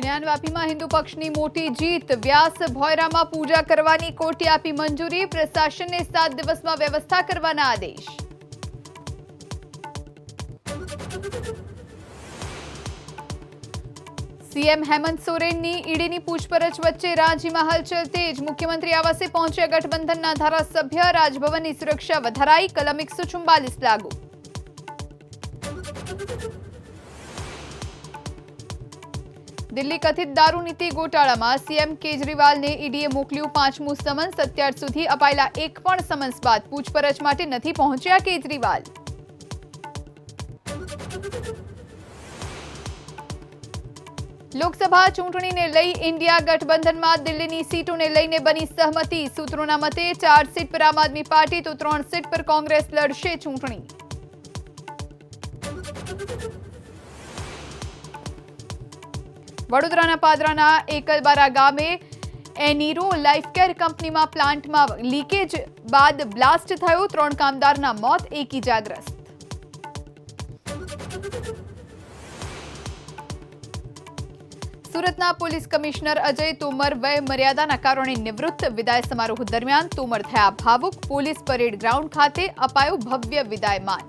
જ્ઞાનવાપીમાં હિન્દુ પક્ષની મોટી જીત। વ્યાસ ભોયરામાં પૂજા કરવાની કોર્ટે આપી મંજૂરી। પ્રશાસનને 7 દિવસમાં વ્યવસ્થા કરવાના આદેશ। सीएम हेमंत सोरेननी ईडीनी पूछपरछ वच्चे रांचीमां हलचल तेज। मुख्यमंत्री आवासे पहोंच्या गठबंधनना धारासभ्य। राजभवननी सुरक्षा वधाराई। कलम 144 लागू। दिल्ली कथित दारू नीति घोटाळामां सीएम केजरीवालने ईडीए मोकल्युं 5मुं समन्स। અત્યાર સુધી અપાયેલા એક પણ સમન્સ બાદ પૂછપરછ માટે નથી પહોંચ્યા કેજરીવાલ। લોકસભા ચૂંટણીને લઈ ઇન્ડિયા ગઠબંધનમાં દિલ્હીની સીટોને લઈને બની સહમતિ। સૂત્રોના મતે 4 સીટ પર આમ આદમી પાર્ટી તો 3 સીટ પર કોંગ્રેસ લડશે ચૂંટણી। વડોદરાના પાદરાના એકલબારા ગામે એનીરો લાઇફકેર કંપનીમાં પ્લાન્ટમાં લીકેજ બાદ બ્લાસ્ટ થયો। 3 કામદારના મોત, 1 ઇજાગ્રસ્ત। સુરતના પોલીસ કમિશનર અજય તોમર વય મર્યાદાના કારણે નિવૃત્ત। વિદાય સમારોહ દરમિયાન તોમર થયા ભાવુક। પોલીસ પરેડ ગ્રાઉન્ડ ખાતે અપાયો ભવ્ય વિદાયમાન।